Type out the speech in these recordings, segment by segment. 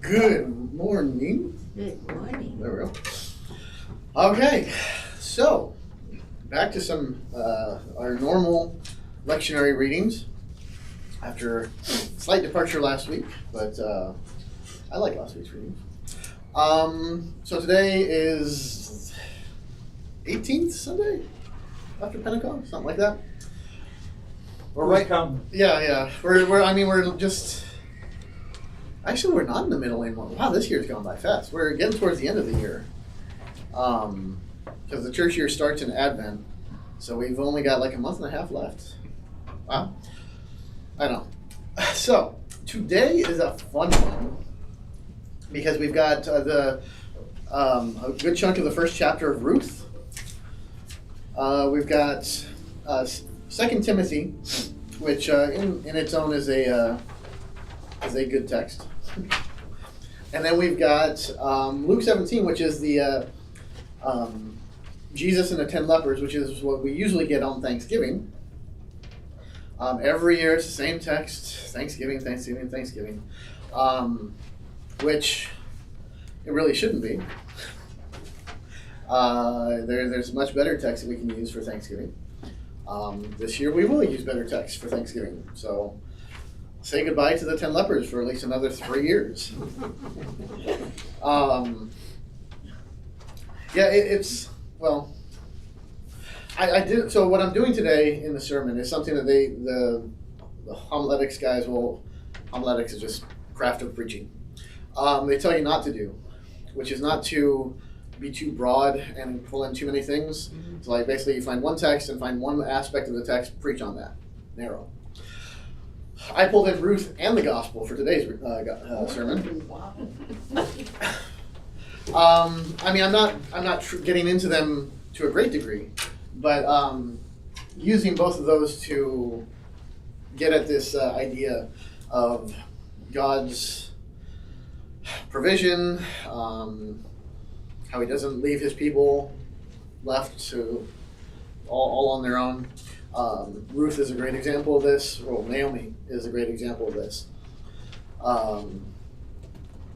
Good morning. Good morning. There we go. Okay, so back to some our normal lectionary readings after slight departure last week, but I like last week's reading. So today is 18th Sunday after Pentecost, something like that. We're right. Yeah. We're just. Actually, we're not in the middle anymore. Wow, this year's gone by fast. We're getting towards the end of the year. Because the church year starts in Advent, so we've only got like a month and a half left. Wow. I know. So, today is a fun one because we've got a good chunk of the first chapter of Ruth. We've got 2 Timothy, which in its own is a good text. And then we've got Luke 17, which is the Jesus and the 10 lepers, which is what we usually get on Thanksgiving. Every year it's the same text, Thanksgiving, which it really shouldn't be. There's much better text that we can use for Thanksgiving. This year we will use better text for Thanksgiving. So say goodbye to the 10 lepers for at least another 3 years. I did. So what I'm doing today in the sermon is something that the homiletics guys homiletics is just craft of preaching. They tell you not to do, which is not to be too broad and pull in too many things. Mm-hmm. So like basically you find one text and find one aspect of the text, preach on that, narrow. I pulled in Ruth and the Gospel for today's sermon. I'm not getting into them to a great degree, but using both of those to get at this idea of God's provision, how He doesn't leave His people left to all on their own. Ruth is a great example of this. Well, Naomi is a great example of this.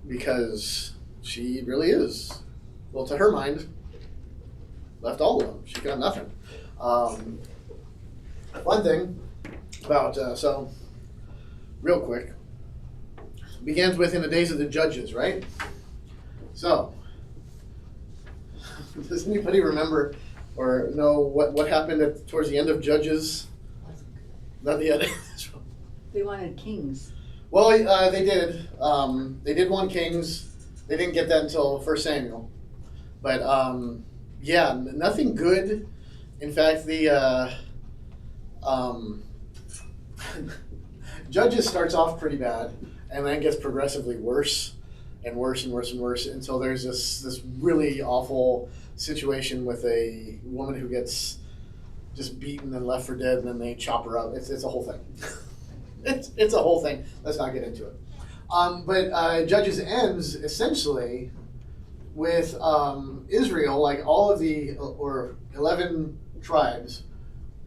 Because she really is, well, to her mind, left all alone. She got nothing. One thing about, real quick, begins with in the days of the judges, right? So, does anybody remember or know what happened towards the end of Judges? Not the end. They wanted kings. Well, they did. They did want kings. They didn't get that until 1 Samuel. But nothing good. In fact, the Judges starts off pretty bad, and then gets progressively worse and worse and worse and worse until there's this really awful situation with a woman who gets just beaten and left for dead, and then they chop her up. It's a whole thing. it's a whole thing. Let's not get into it. But Judges ends essentially with Israel, like all of the or 11 tribes,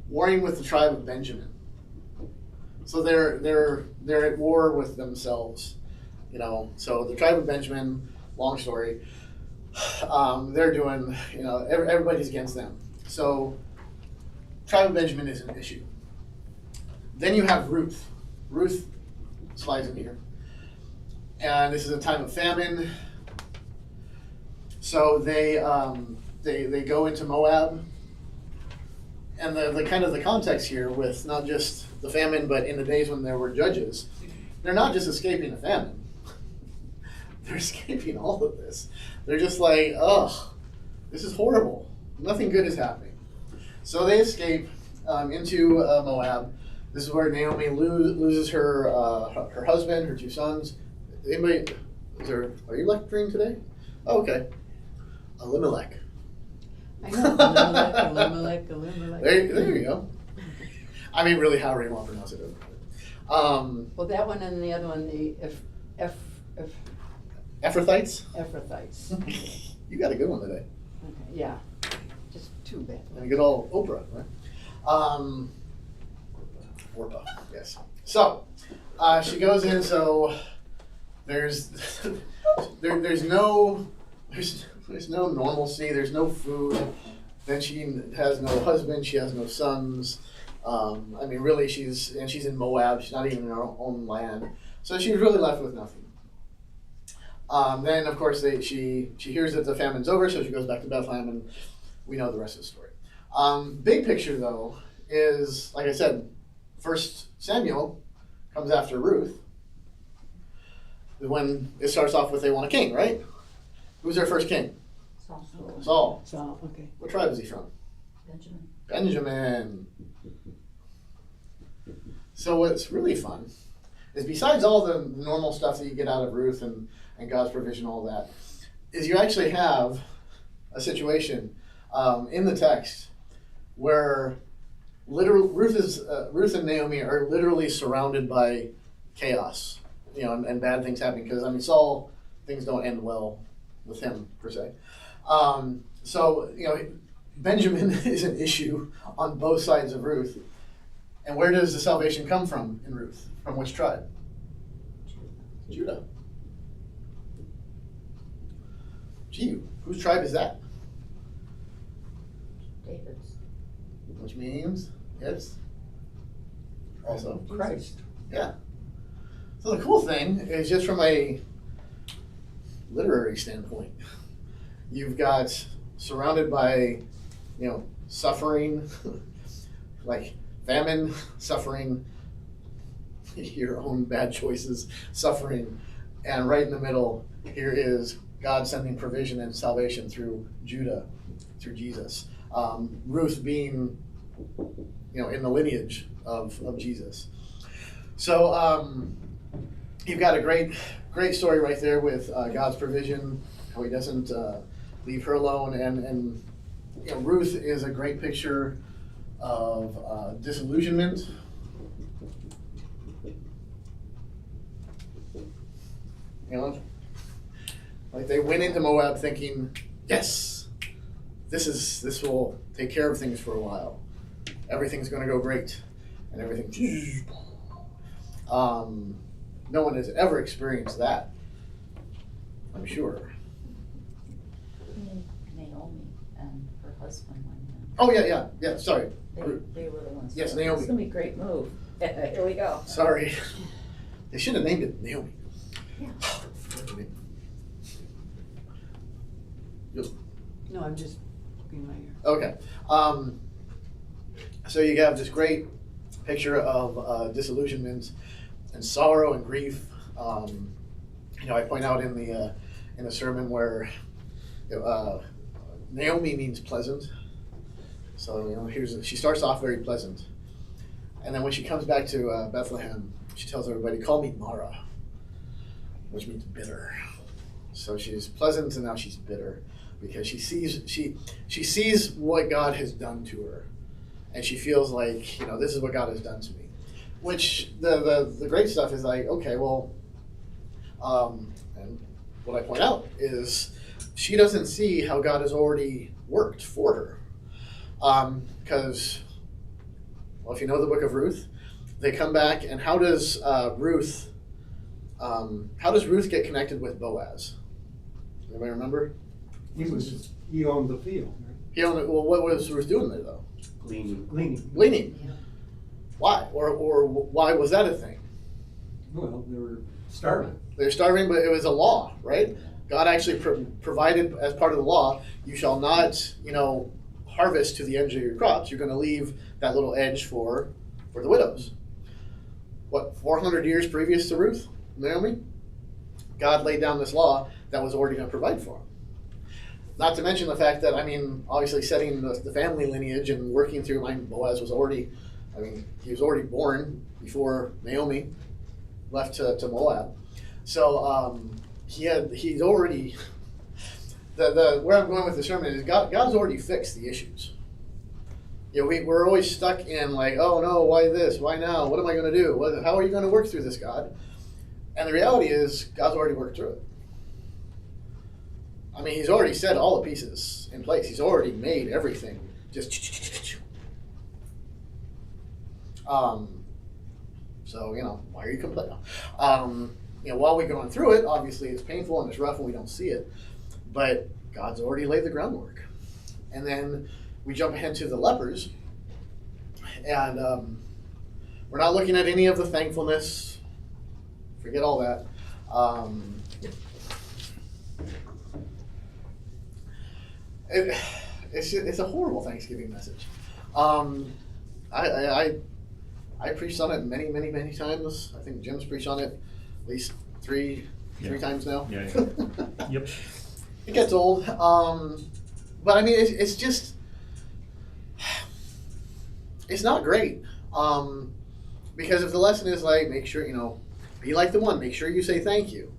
warring with the tribe of Benjamin. So they're at war with themselves, So the tribe of Benjamin, long story, they're doing, everybody's against them. So tribe of Benjamin is an issue. Then you have Ruth. Ruth slides in here. And this is a time of famine. So they go into Moab. And the kind of the context here with not just the famine, but in the days when there were judges, they're not just escaping a famine. They're escaping all of this. They're just like, this is horrible. Nothing good is happening. So they escape into Moab. This is where Naomi loses her husband, her 2 sons. Are you lecturing today? Oh, okay. Elimelech. I know, Elimelech. There you go. I mean, really, however you want to pronounce it. Well, that one and the other one, the Ephrathites? Ephrathites. You got a good one today. Okay, yeah. Just too bad. And a good old Oprah, right? Orpah, yes. So, she goes in, so there's there's no normalcy. There's no food. Then she has no husband. She has no sons. I mean, really, she's in Moab. She's not even in her own land. So she's really left with nothing. Then, of course, she hears that the famine's over, so she goes back to Bethlehem, and we know the rest of the story. Big picture, though, is, like I said, First Samuel comes after Ruth. When it starts off with they want a king, right? Who's their first king? Saul. Saul, okay. What tribe is he from? Benjamin. Benjamin. So what's really fun is, besides all the normal stuff that you get out of Ruth and God's provision, all that, is you actually have a situation in the text where Ruth and Naomi are literally surrounded by chaos, and bad things happening. Because, I mean, Saul, things don't end well with him, per se. So, Benjamin is an issue on both sides of Ruth. And where does the salvation come from in Ruth? From which tribe? Judah. Gee, whose tribe is that? David's. Which means it's also Christ. Yeah. So the cool thing is, just from a literary standpoint, you've got surrounded by, suffering, like famine, suffering, your own bad choices, suffering, and right in the middle, here is God sending provision and salvation through Judah, through Jesus. Ruth being, in the lineage of Jesus. So you've got a great story right there with God's provision, how He doesn't leave her alone, and Ruth is a great picture of disillusionment. Like they went into Moab thinking, yes, this will take care of things for a while. Everything's going to go great, and everything. No one has ever experienced that, I'm sure. Naomi and her husband went in. Oh yeah. Sorry. They were the ones. Yes, It's Naomi. gonna be a great move. Here we go. Sorry. They should have named it Naomi. Yeah. No, I'm just looking my ear. Okay. So you have this great picture of disillusionment and sorrow and grief. I point out in the sermon where Naomi means pleasant. So she starts off very pleasant, and then when she comes back to Bethlehem, she tells everybody, "Call me Mara," which means bitter. So she's pleasant, and now she's bitter because she sees what God has done to her, and she feels like, this is what God has done to me. Which the great stuff is like, okay, well, and what I point out is she doesn't see how God has already worked for her. Because, if you know the book of Ruth, they come back, and how does Ruth get connected with Boaz? Anybody remember? He owned the field, right? He owned it. Well, what was Ruth doing there though? Gleaning. Gleaning. Yeah. Why? Or why was that a thing? Well, they were starving. They're starving, but it was a law, right? God actually provided as part of the law. You shall not, harvest to the edge of your crops. You're going to leave that little edge for the widows. What, 400 years previous to Ruth, Naomi? God laid down this law that was already going to provide for them. Not to mention the fact that, obviously setting the family lineage and working through, Boaz was already, he was already born before Naomi left to Moab. So he's already, where I'm going with the sermon is God's already fixed the issues. We're always stuck in like, oh no, why this? Why now? What am I going to do? How are you going to work through this, God? And the reality is, God's already worked through it. He's already set all the pieces in place. He's already made everything just. So why are you complaining? while we're going through it, obviously it's painful and it's rough and we don't see it, but God's already laid the groundwork. And then we jump ahead to the lepers, and we're not looking at any of the thankfulness. Forget all that. It's a horrible Thanksgiving message. I preached on it many times. I think Jim's preached on it at least three times now. Yeah. Yep. It gets old. But I mean, it's just, it's not great. Because if the lesson is like, make sure, be like the one, make sure you say thank you.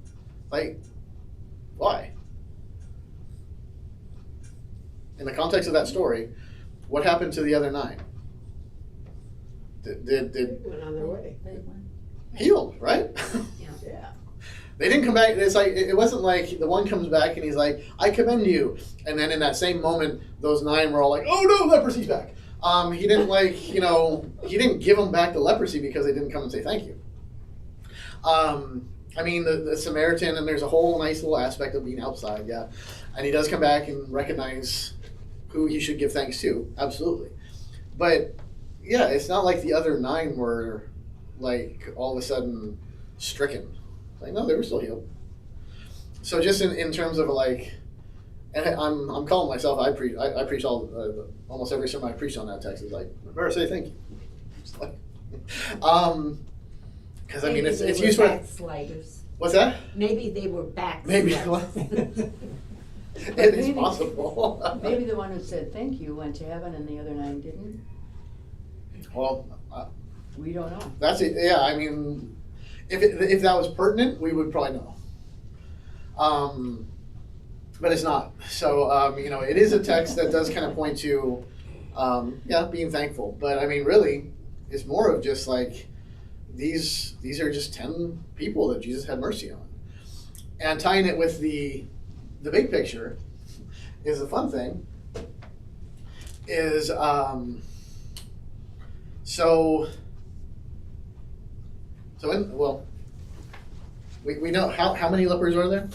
Like, why? In the context of that story, what happened to the other 9? Did Went on their way. They went. healed, right? Yeah. They didn't come back. It's like, it wasn't like the one comes back and he's like, I commend you. And then in that same moment, those 9 were all like, oh no, leprosy's back. He didn't he didn't give them back the leprosy because they didn't come and say thank you. I mean, the Samaritan, and there's a whole nice little aspect of being outside, yeah. And he does come back and recognize who he should give thanks to, absolutely. But yeah, it's not like the other 9 were like all of a sudden stricken. Like, no, they were still healed. So just in terms of like, and I'm calling myself, I preach almost every sermon I preach on that text is like, better say thank you. It's like, because I mean, it's used for. Backsliders. What's that? Maybe they were backsliders. Maybe. It is possible. Maybe the one who said thank you went to heaven and the other 9 didn't. Well, We don't know. that's it. Yeah, I mean, if that was pertinent, we would probably know. But it's not. So it is a text that does kind of point to, being thankful. But I mean, really, it's more of just like these are just 10 people that Jesus had mercy on, and tying it with the big picture is a fun thing. Is we know how many lepers are there?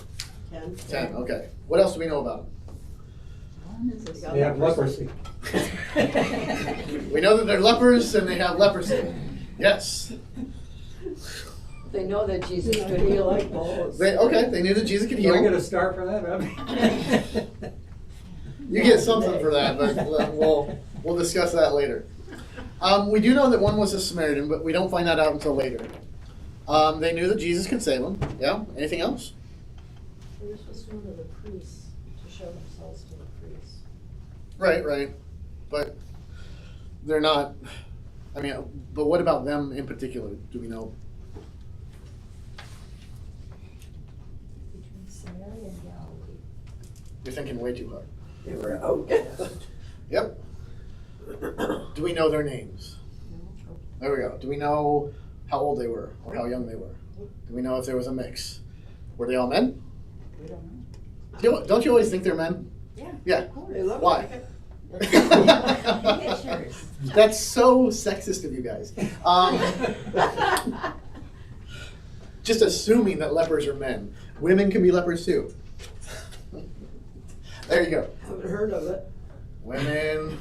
10. 10. Okay. What else do we know about One is a They have leprosy. them? We know that they're lepers and they have leprosy. Yes. They know that Jesus could heal like balls. They knew that Jesus could Do I get heal. a star for that? You get something for that, but we'll discuss that later. We do know that one was a Samaritan, but we don't find that out until later. They knew that Jesus could save them. Yeah. Anything else? They were supposed to go to the priests to show themselves to the priests. Right. But they're not. I mean, but what about them in particular? Do we know? Between Samaria and Galilee. You're thinking way too hard. They were outcast. Yep. Do we know their names? There we go. Do we know how old they were or how young they were? Do we know if there was a mix? Were they all men? We don't know. Don't you always think they're men? Yeah. Yeah. They look Why? like it. Pictures. That's so sexist of you guys. Just assuming that lepers are men. Women can be lepers too. There you go. Haven't heard of it. Women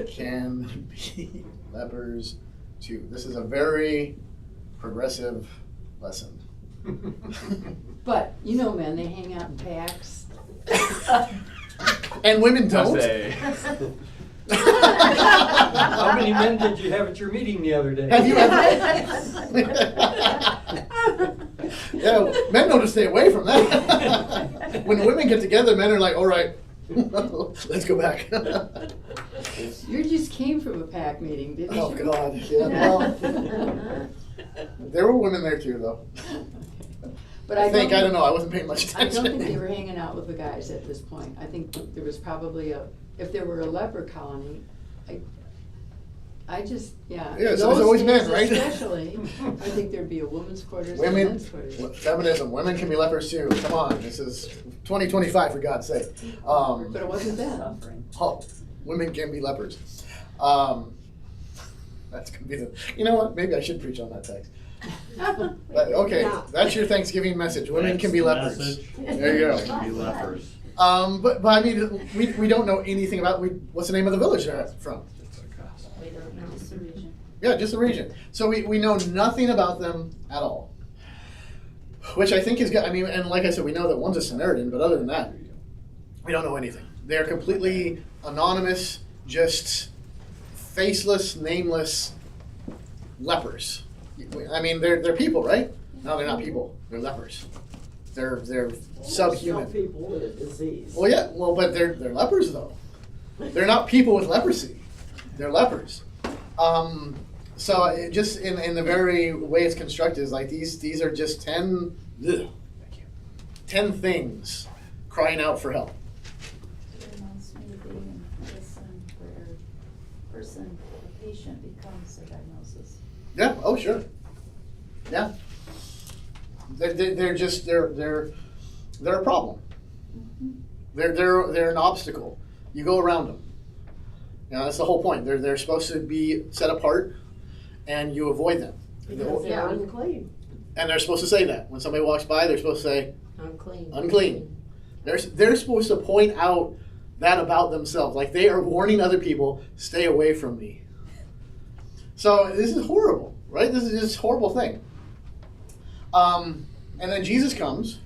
can be lepers too. This is a very progressive lesson. But, men, they hang out in packs. And women don't. How many men did you have at your meeting the other day? Have you ever? Yeah, men know to stay away from that. When the women get together, men are like, all right, let's go back. You just came from a pack meeting, didn't Oh, you? God. Yeah, well, there were women there too, though. But I don't know, I wasn't paying much I attention. don't think they were hanging out with the guys at this point. I think there was probably if there were a leper colony, Yeah, so in there's those always days men, right? Especially, I think there'd be a woman's quarters and a Women, men's quarters. feminism, women can be lepers too. Come on, this is 2025 for God's sake. But it wasn't then. Suffering. Oh, women can be lepers. That's gonna be you know what? Maybe I should preach on that text. Okay, Yeah. that's your Thanksgiving message. Women That's can be the lepers. message. There you go. Can be lepers. But I mean, we don't know anything about, what's the name of the village they're from? We don't know, it's a region. Yeah, just the region. So we know nothing about them at all. Which I think is good. I mean, and like I said, we know that one's a Samaritan, but other than that, we don't know anything. They're completely anonymous, just faceless, nameless lepers. I mean, they're people, right? No, they're not people. They're lepers. They're subhuman. Some people with a disease. Well, yeah. Well, but they're lepers though. They're not people with leprosy. They're lepers. So it just in the very way it's constructed is like these are just 10 things crying out for help. It reminds me of being in medicine where a patient becomes a diagnosis. Yeah. Oh, sure. Yeah. They're just they're a problem. They're an obstacle. You go around them. You know, that's the whole point. They're supposed to be set apart, and you avoid them. Because they're unclean. And they're supposed to say that when somebody walks by, they're supposed to say Unclean. unclean. They're supposed to point out that about themselves, like they are warning other people, stay away from me. So this is horrible, right? This is just a horrible thing. And then Jesus comes,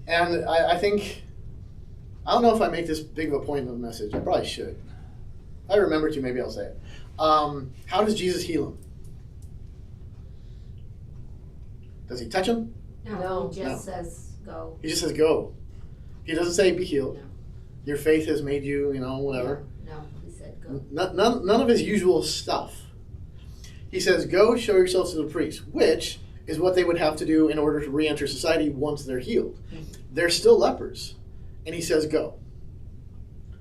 and I think, I don't know if I make this big of a point of the message. I probably should. If I remember to, maybe I'll say it. How does Jesus heal him? Does he touch him? No, No. he No. just says go. He just says go. He doesn't say be healed. No. Your faith has made you, whatever. No, he said go. None of his usual stuff. He says, go show yourselves to the priest, which is what they would have to do in order to re-enter society once they're healed. They're still lepers. And he says, go.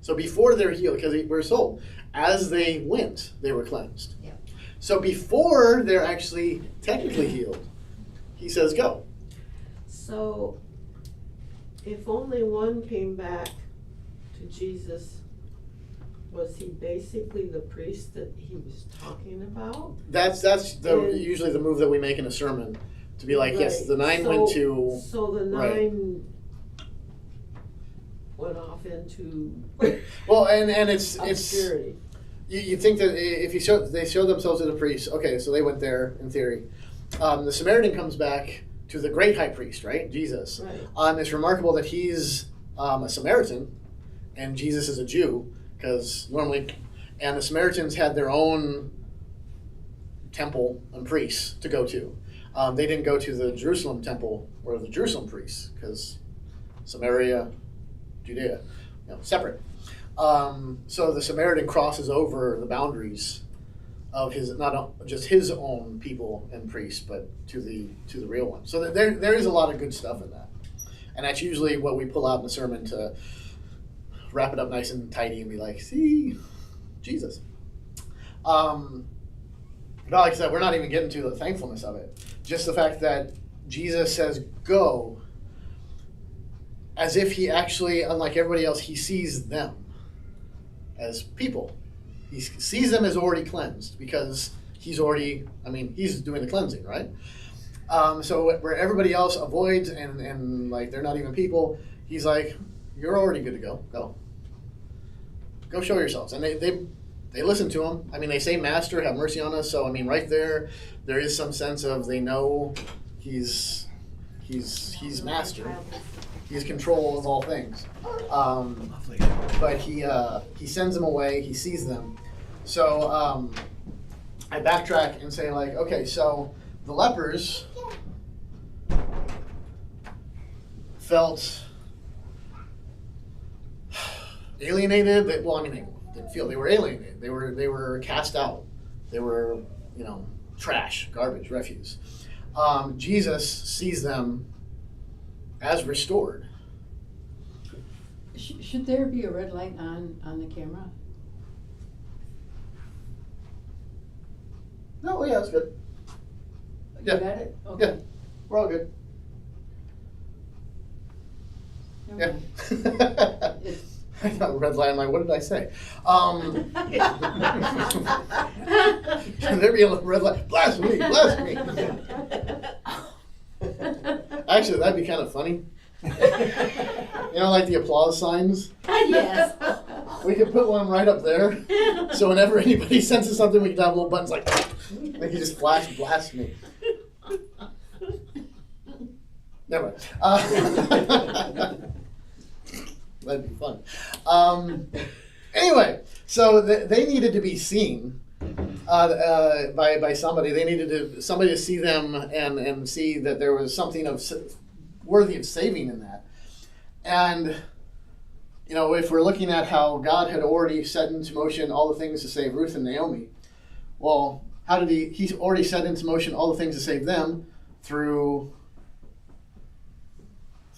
So before they're healed, because we're told, as they went, they were cleansed. Yeah. So before they're actually technically healed, he says, go. So, if only one came back to Jesus, was he basically the priest that he was talking about? That's usually the move that we make in a sermon, to be like, yes, Right. the 9 went to... So the right. 9 went off into Well, and it's obscurity. you think that if they show themselves to the priest, okay, so they went there in theory. The Samaritan comes back to the great high priest, right, Jesus. Right. It's remarkable that he's a Samaritan and Jesus is a Jew, because normally, and the Samaritans had their own temple and priests to go to. They didn't go to the Jerusalem temple or the Jerusalem priests, because Samaria, Judea, separate. So the Samaritan crosses over the boundaries of his, not just his own people and priests, but to the real one. So there is a lot of good stuff in that, and that's usually what we pull out in the sermon to wrap it up nice and tidy and be like, see, Jesus. But like I said, we're not even getting to the thankfulness of it. Just the fact that Jesus says, go, as if he actually, unlike everybody else, he sees them as people. He sees them as already cleansed because he's doing the cleansing, right? So where everybody else avoids and like they're not even people, he's like, you're already good to go. Go show yourselves. And they listen to him. I mean, they say, Master, have mercy on us. So, I mean, right there is some sense of they know he's master. He's control of all things. But he sends them away. He sees them. So I backtrack and say, like, okay, so the lepers felt alienated. They didn't feel they were alienated. They were cast out. They were, trash, garbage, refuse. Jesus sees them as restored. Should there be a red light on the camera? No, yeah, that's good. You Yeah. got it? Okay. Yeah, we're all good. Never Yeah. mind. It's I got red light. I'm like, what did I say? Can there be a red light? Blasphemy! Blasphemy! Actually, that'd be kind of funny. You know, like the applause signs. Yes. We could put one right up there, so whenever anybody senses something, we can have little buttons like, they can just flash blasphemy. Never mind. That'd be fun. Anyway, so they needed to be seen by somebody. They needed somebody to see them and see that there was something worthy of saving in that. And you know, if we're looking at how God had already set into motion all the things to save Ruth and Naomi, well, how did He's already set into motion all the things to save them through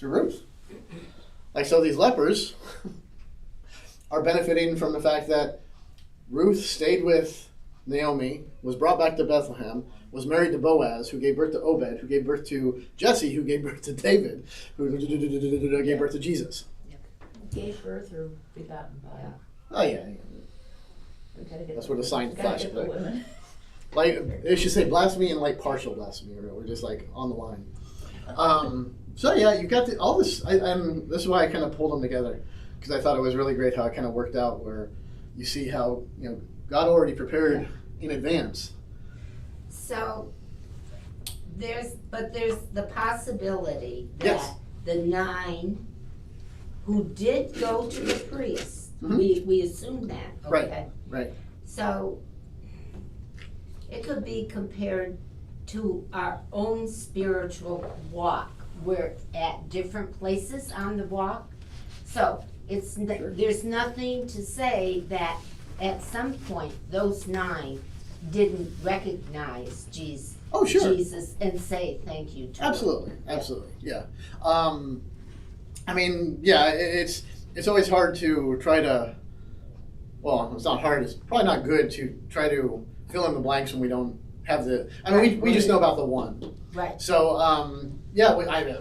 Ruth. Like, so these lepers are benefiting from the fact that Ruth stayed with Naomi, was brought back to Bethlehem, was married to Boaz, who gave birth to Obed, who gave birth to Jesse, who gave birth to David, who gave birth to Jesus. Gave birth or begotten by. Oh yeah. We gotta get That's where the sign gotta flashes, get the right? women. Like, they should say blasphemy and like partial blasphemy. We're just like on the line. So yeah, you've got all this, and this is why I kind of pulled them together, because I thought it was really great how it kind of worked out, where you see how, you know, God already prepared in advance. So there's the possibility that Yes. the 9 who did go to the priest, Mhm. we assume that, Right. okay? Right. So it could be compared to our own spiritual walk. We're at different places on the walk. So there's nothing to say that at some point those 9 didn't recognize Jesus. Oh, sure. Jesus and say thank you to him. Absolutely, yeah. I mean, yeah, it's always hard to try to, well, it's not hard, it's probably not good to try to fill in the blanks when we don't have I mean, we just know about the one. Right. So, yeah,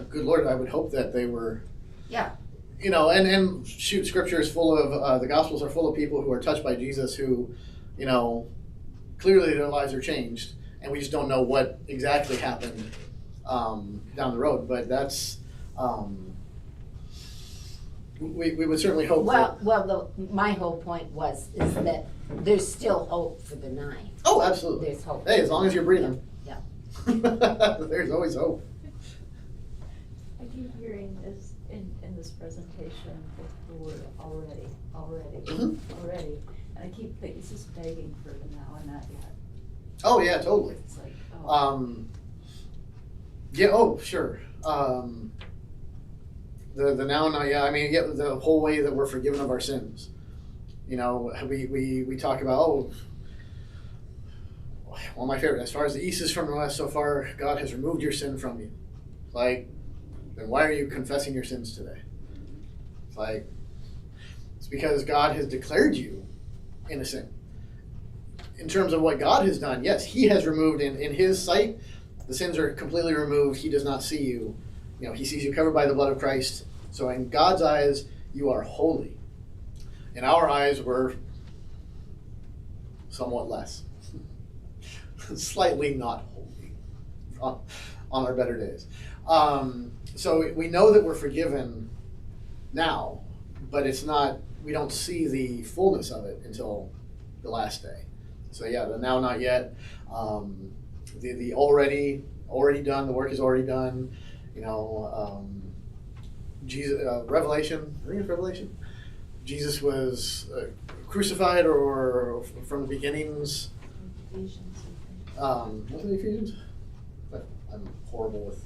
good Lord, I would hope that they were, Yeah. you know, and shoot, Scripture is full of, the Gospels are full of people who are touched by Jesus who, you know, clearly their lives are changed, and we just don't know what exactly happened down the road. But that's, we would certainly hope that. My whole point is that there's still hope for the 9. Oh, absolutely. There's hope. Hey, as long as you're breathing. Yeah. There's always hope. I keep hearing this in this presentation, the word already. Mhm. And I keep thinking, it's just begging for the now and not yet. Oh, yeah, totally. It's like, oh. Yeah, oh, sure. The now and not, yeah, I mean, yeah, the whole way that we're forgiven of our sins. You know, we talk about, oh, well, my favorite, as far as the east is from the west, so far God has removed your sin from you. Like, then why are you confessing your sins today? It's like, it's because God has declared you innocent. In terms of what God has done, yes, He has removed in His sight, the sins are completely removed. He does not see you. You know, He sees you covered by the blood of Christ. So in God's eyes, you are holy. In our eyes, we're somewhat less. Slightly not holy on our better days. So we know that we're forgiven now, but it's not, we don't see the fullness of it until the last day. So yeah, the now, not yet. The already done, the work is already done. You know, Jesus, Revelation, I think it's Revelation. Jesus was crucified, or from the beginnings. Ephesians, What's the Ephesians? I'm horrible with.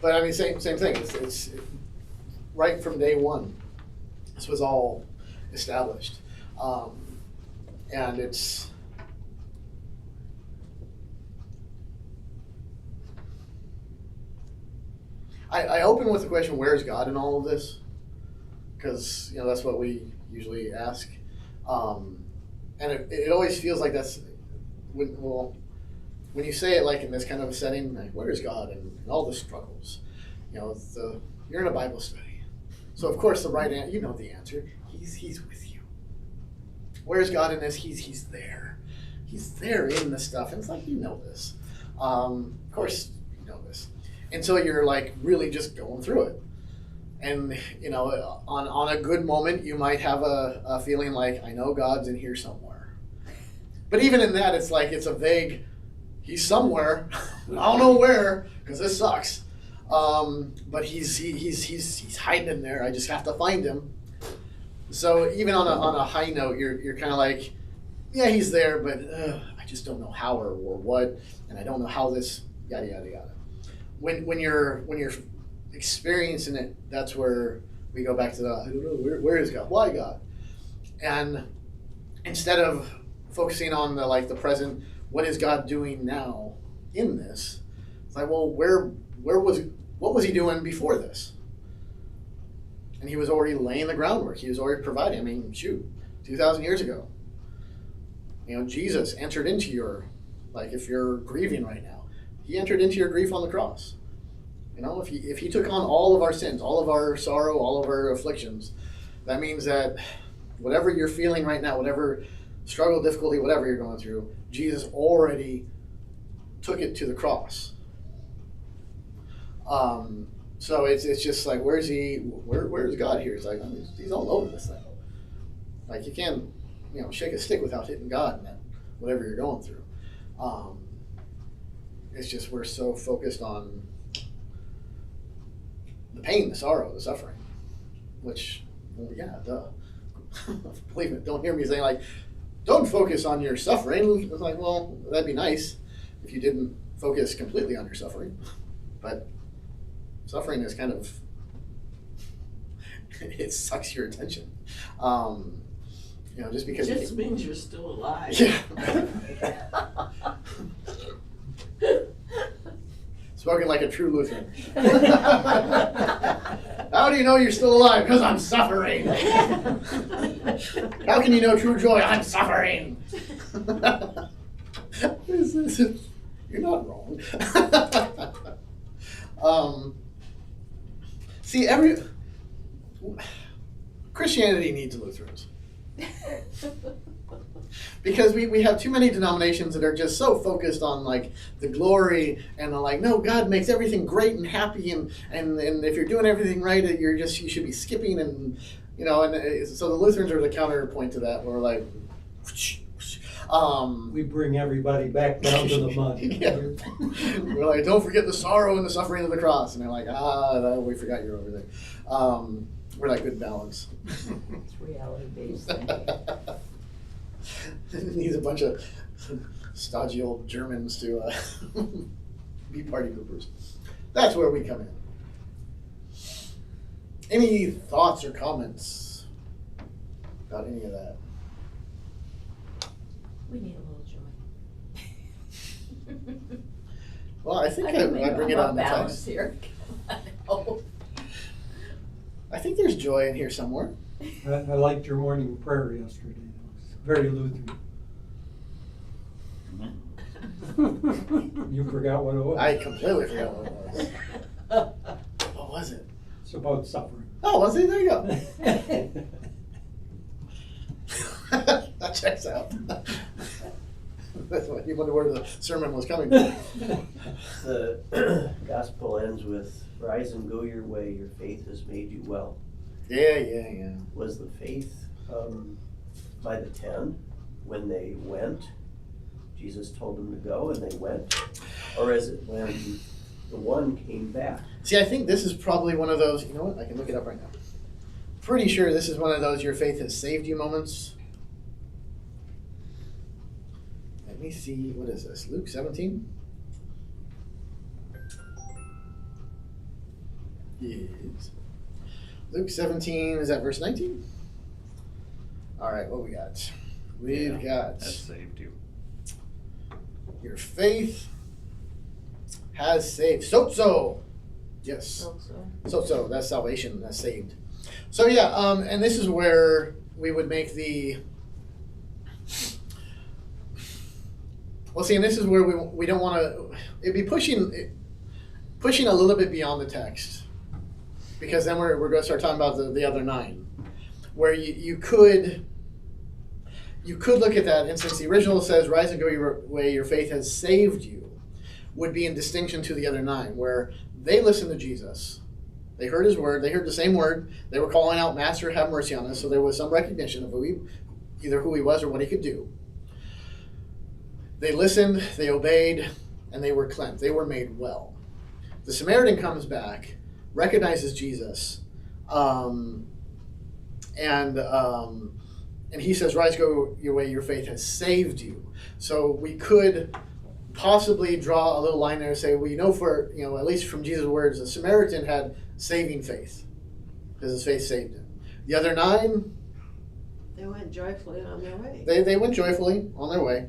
But I mean, same thing. It's right from day one. This was all established, and it's. I open with the question, where is God in all of this? Because, you know, that's what we usually ask. And it always feels like that's, when you say it like in this kind of a setting, like, where is God in all the struggles? You know, you're in a Bible study. So of course the right answer, you know the answer. He's with you. Where's God in this? He's there. He's there in this stuff. And it's like, you know this. Of course you know this. And so you're like really just going through it. And you know, on a good moment you might have a feeling like, I know God's in here somewhere. But even in that, it's like it's a vague, he's somewhere. I don't know where, because this sucks. But he's hiding in there. I just have to find him. So even on a high note, you're kind of like, yeah, he's there, but I just don't know how or what, and I don't know how this yada yada yada. When you're experiencing it, that's where we go back to the, I don't know, where is God? Why God? And instead of focusing on the present, what is God doing now in this? It's like, well, what was he doing before this? And he was already laying the groundwork. He was already providing. I mean, shoot, 2,000 years ago. You know, Jesus entered into your, like if you're grieving right now, he entered into your grief on the cross. You know, if he took on all of our sins, all of our sorrow, all of our afflictions, that means that whatever you're feeling right now, whatever struggle, difficulty, whatever you're going through, Jesus already took it to the cross. So it's just like, where's God here? It's like, I mean, he's all over this thing. Like you can't, you know, shake a stick without hitting God in that, whatever you're going through. It's just we're so focused on the pain, the sorrow, the suffering, which, well, yeah, duh. Believe it, don't hear me saying like, don't focus on your suffering. It's like, well, that'd be nice if you didn't focus completely on your suffering. But suffering is kind of, it sucks your attention. You know, just because It just means you're still alive. Yeah. Spoken like a true Lutheran. How do you know you're still alive? Because I'm suffering. How can you know true joy? I'm suffering. You're not wrong. See, Christianity needs Lutherans. Because we have too many denominations that are just so focused on like the glory and the like, no, God makes everything great and happy and if you're doing everything right, you should be skipping and you know, and so the Lutherans are the counterpoint to that. We're like, We bring everybody back down to the mud. yeah. We're like, don't forget the sorrow and the suffering of the cross, and they're like, we forgot you're over there. We're like good balance. It's reality-based. Needs a bunch of stodgy old Germans to be party poopers. That's where we come in. Any thoughts or comments about any of that? We need a little joy. Well, I think can make I bring it on the balance text. here. Oh. I think there's joy in here somewhere. I liked your morning prayer yesterday. It was very Lutheran. You forgot what it was. I completely forgot what it was. What was it? It's about suffering. Oh, was it? There you go. That checks out. That's what you wonder where the sermon was coming from. The gospel ends with, "Rise and go your way, your faith has made you well." Yeah. Was the faith by the 10 when they went? Jesus told them to go and they went? Or is it when the one came back? See, I think this is probably one of those, you know what, I can look it up right now. Pretty sure this is one of those your faith has saved you moments. Let me see, what is this? Luke 17? Yes. Luke 17, is that verse 19? All right, what we got? We've got That saved you. your faith has saved. Sozo. Yes. So that's salvation. That's saved. So yeah, and this is where we would make the. Well, see, and this is where we don't want to. It'd be pushing a little bit beyond the text. because then we're going to start talking about the other 9, where you could look at that, and since the original says, rise and go your way, your faith has saved you, would be in distinction to the other 9, where they listened to Jesus. They heard his word. They heard the same word. They were calling out, Master, have mercy on us. So there was some recognition of either who he was or what he could do. They listened, they obeyed, and they were cleansed. They were made well. The Samaritan comes back, recognizes Jesus, and he says, rise, go your way, your faith has saved you. So we could possibly draw a little line there and say, well, at least from Jesus' words, the Samaritan had saving faith, because his faith saved him. The other 9, They went joyfully on their way. they went joyfully on their way.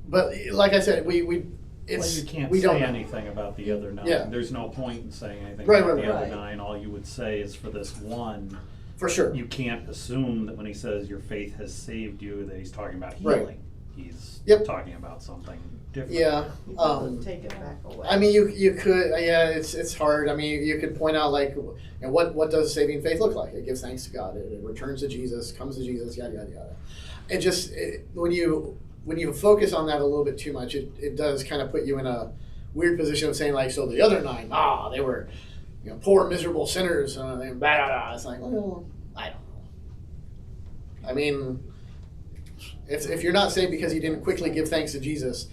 But like I said, we Well, you can't we say don't know. anything about the other 9. Yeah. There's no point in saying anything Right, about right, the right. other 9. All you would say is for this one, For sure. you can't assume that when he says your faith has saved you, that he's talking about Right. healing. He's Yep. talking about something different. Yeah. He doesn't take it back away. I mean, you could, yeah, it's hard. I mean, you could point out, like, what does saving faith look like? It gives thanks to God. It returns to Jesus, comes to Jesus, yada, yada, yada. It just, when you focus on that a little bit too much, it does kind of put you in a weird position of saying, like, so the other 9, they were, poor, miserable sinners. Blah, blah, blah. It's like, well, I don't know. I mean, if you're not saved because you didn't quickly give thanks to Jesus,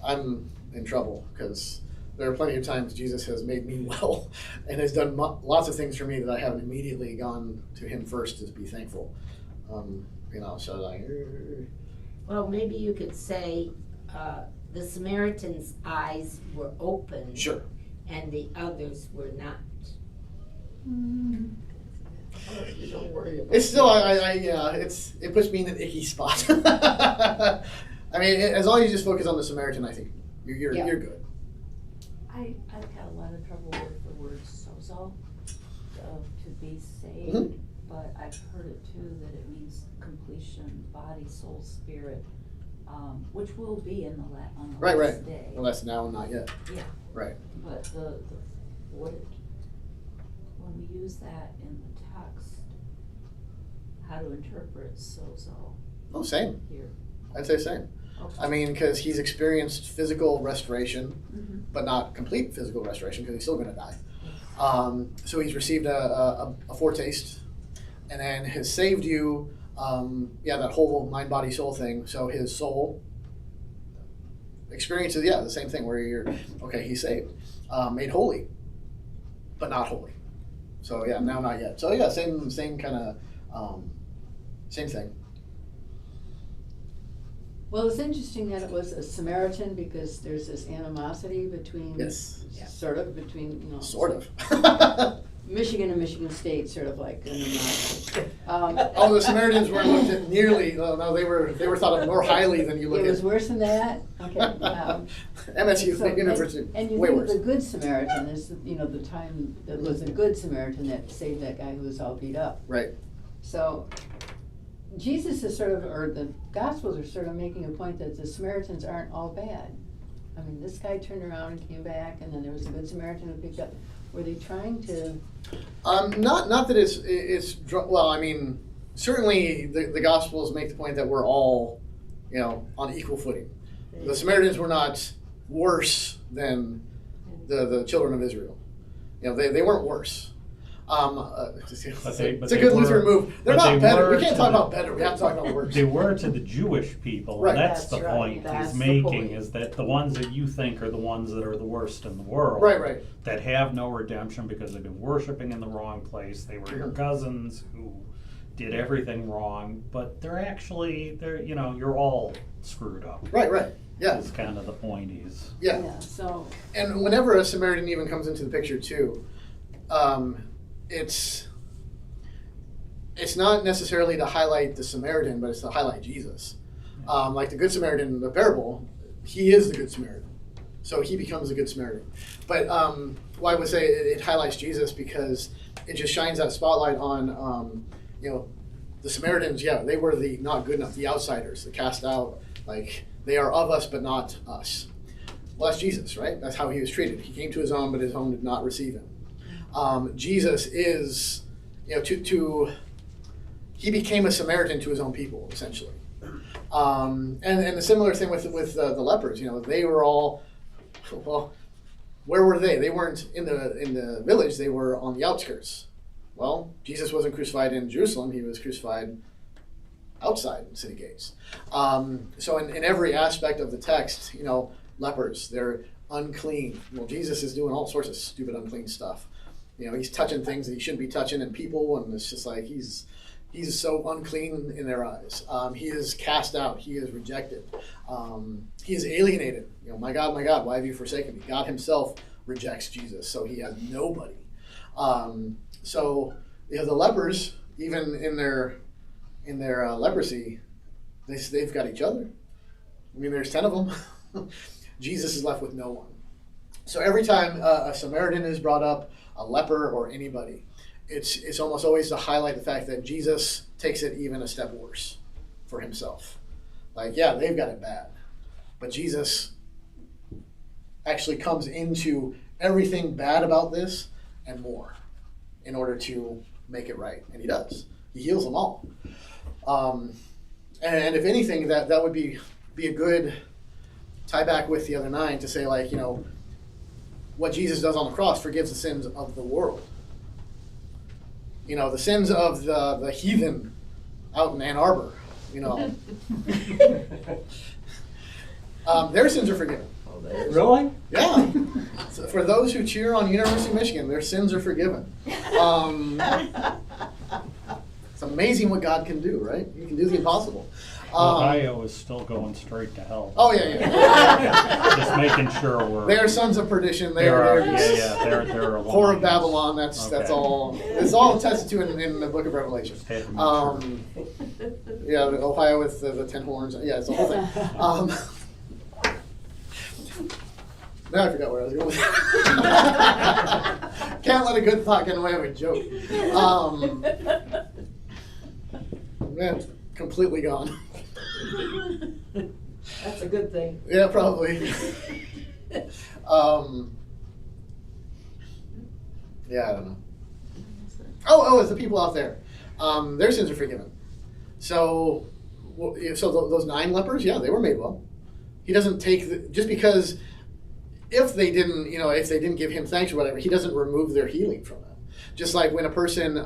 I'm in trouble, because there are plenty of times Jesus has made me well and has done lots of things for me that I haven't immediately gone to him first to be thankful. So like, Well, maybe you could say, the Samaritan's eyes were open. sure. And the others were not. You don't worry about It's still, it puts me in an icky spot. I mean, as long as you just focus on the Samaritan, I think you're good. I've had a lot of trouble with the word sozo, to be saved, Mhm. but I've heard it too, that it means completion, body, soul, spirit, which will be in on the Right, last right. day. Well, that's now, not yet. Yeah. Right. But when we use that in the text, how to interpret sozo Oh, same. here? I'd say same. Okay. I mean, because he's experienced physical restoration, Mhm. but not complete physical restoration, because he's still going to die. So he's received a foretaste, and then has saved you. That whole mind, body, soul thing. So his soul experiences, the same thing, where he's saved, made holy, but not holy. So now not yet. So same kind of, same thing. Well, it's interesting that it was a Samaritan, because there's this animosity between, Yes. sort of, between, Sort of. Michigan and Michigan State, sort of like animosity. Oh, the Samaritans weren't looked at nearly. No, they were thought of more highly than you look It at. was worse than that? Okay. MSU So, University. And you Way think worse. the Good Samaritan is, the time that was a Good Samaritan that saved that guy who was all beat up. Right. So Jesus is sort of, or the Gospels are sort of making a point that the Samaritans aren't all bad. I mean, this guy turned around and came back, and then there was a Good Samaritan who picked up. Were they trying to? Not that well, I mean, certainly the Gospels make the point that we're all, on equal footing. The Samaritans were not worse than the children of Israel. They weren't worse. It's a good Lutheran move. They're not better. We can't talk about better. We have to talk about worse. They were to the Jewish people, Right. and that's That's the right. point That's he's the making, point. is that the ones that you think are the ones that are the worst in the world, Right. that have no redemption because they've been worshiping in the wrong place, they were your cousins who did everything wrong, but you're all screwed up. Right. Yeah. Is kind of the point Yeah. So. And whenever a Samaritan even comes into the picture too, it's not necessarily to highlight the Samaritan, but it's to highlight Jesus. Like the Good Samaritan in the parable, he is the Good Samaritan. So he becomes a Good Samaritan. But I would say it highlights Jesus, because it just shines that spotlight on, the Samaritans, they were the not good enough, the outsiders, the cast out, like they are of us but not us. Well, that's Jesus, right? That's how he was treated. He came to his own, but his own did not receive him. Jesus is, he became a Samaritan to his own people, essentially. And the similar thing with the lepers, they were all, well, where were they? They weren't in the village, they were on the outskirts. Well, Jesus wasn't crucified in Jerusalem, he was crucified outside the city gates. So in every aspect of the text, lepers, they're unclean. Well, Jesus is doing all sorts of stupid unclean stuff. He's touching things that he shouldn't be touching, and people, and it's just like he's so unclean in their eyes. He is cast out. He is rejected. He is alienated. My God, why have you forsaken me? God himself rejects Jesus, so he has nobody. So the lepers, even in their leprosy, they've got each other. I mean, there's 10 of them. Jesus is left with no one. So every time a Samaritan is brought up, a leper or anybody, it's almost always to highlight the fact that Jesus takes it even a step worse for himself. Like, yeah, they've got it bad, but Jesus actually comes into everything bad about this and more in order to make it right, and he does. He heals them all. And if anything, that would be a good tie back with the other 9 to say, like, what Jesus does on the cross forgives the sins of the world. The sins of the heathen out in Ann Arbor, their sins are forgiven. Really? Yeah. So for those who cheer on University of Michigan, their sins are forgiven. It's amazing what God can do, right? He can do the impossible. Ohio is still going straight to hell. Oh, yeah. Just making sure we're. They are sons of perdition. They're They're a whore of Babylon. That's all. It's all attested to in the book of Revelation. Just had to make sure. Yeah, Ohio with the 10 horns. Yeah, it's the whole thing. Now I forgot where I was going with that. Can't let a good thought get in the way of a joke. Yeah, completely gone. That's a good thing. Yeah, probably. Yeah, I don't know. Oh, it's the people out there. Their sins are forgiven. So those 9 lepers, yeah, they were made well. He doesn't take just because if they didn't give him thanks or whatever, he doesn't remove their healing from them. Just like when a person,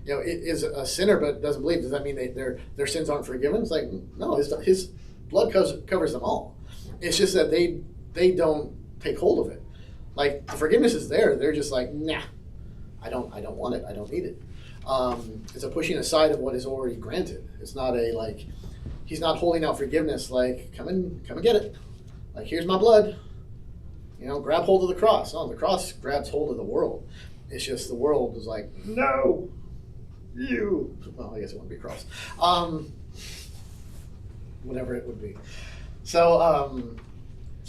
is a sinner but doesn't believe, does that mean their sins aren't forgiven? It's like, no, his blood covers them all. It's just that they don't take hold of it. Like, the forgiveness is there. They're just like, nah, I don't want it. I don't need it. It's a pushing aside of what is already granted. It's not he's not holding out forgiveness like, come and get it. Like, here's my blood. Grab hold of the cross. No, the cross grabs hold of the world. It's just the world is like, no, you. Well, I guess it wouldn't be cross. Whatever it would be. So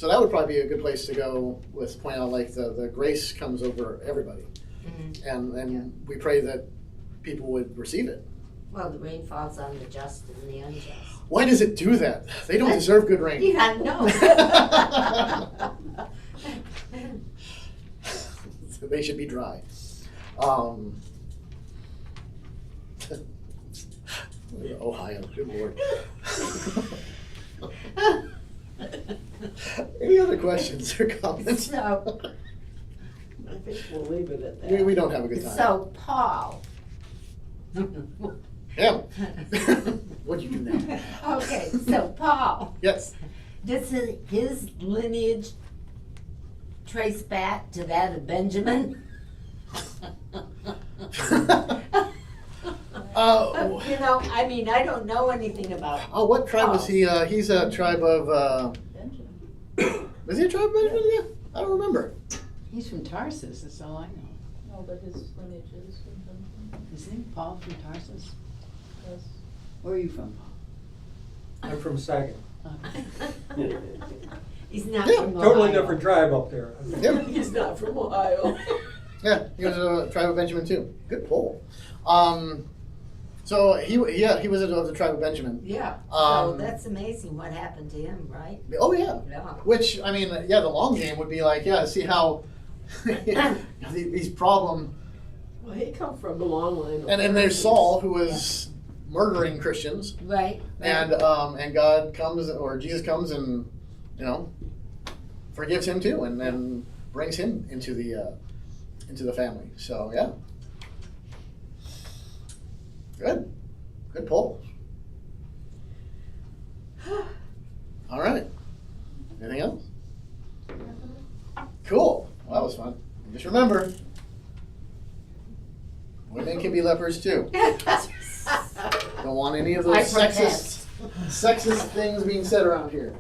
that would probably be a good place to go with pointing out, like, the grace comes over everybody. Mm-hmm. And we pray that people would receive it. Well, the rain falls on the just and the unjust. Why does it do that? They don't deserve good rain. Yeah, no. They should be dry. Ohio, good Lord. Any other questions or comments? So, I think we'll leave it at that. We don't have a good time. so Paul. Yeah. What'd you do now? Okay, so Paul, Yes. does his lineage trace back to that of Benjamin? I mean, I don't know anything about. Oh, what tribe was he? He's a tribe of. Benjamin. Was he a tribe of Benjamin again? I don't remember. He's from Tarsus, that's all I know. No, but his lineage is from Benjamin. Isn't he Paul from Tarsus? Yes. Where are you from, I'm from Sagan. Paul? He's not Yeah. from Totally Ohio. different tribe up there. Yeah. He's not from Ohio. Yeah, he was a tribe of Benjamin too. Good poll. So he was of the tribe of Benjamin. Yeah. So Um, that's amazing what happened to him, right? Oh yeah. Yeah. Which I mean, yeah, the long game would be like, yeah, see how these problem, Well, he come from a long line of. and there's Saul who was murdering Christians, Right. and God comes, or Jesus comes and forgives him too, and then brings him into the family. So yeah, good poll. All right. Anything else? Cool. Well, that was fun. And just remember, women can be lepers too. Don't want any of those I protest. sexist things being said around here.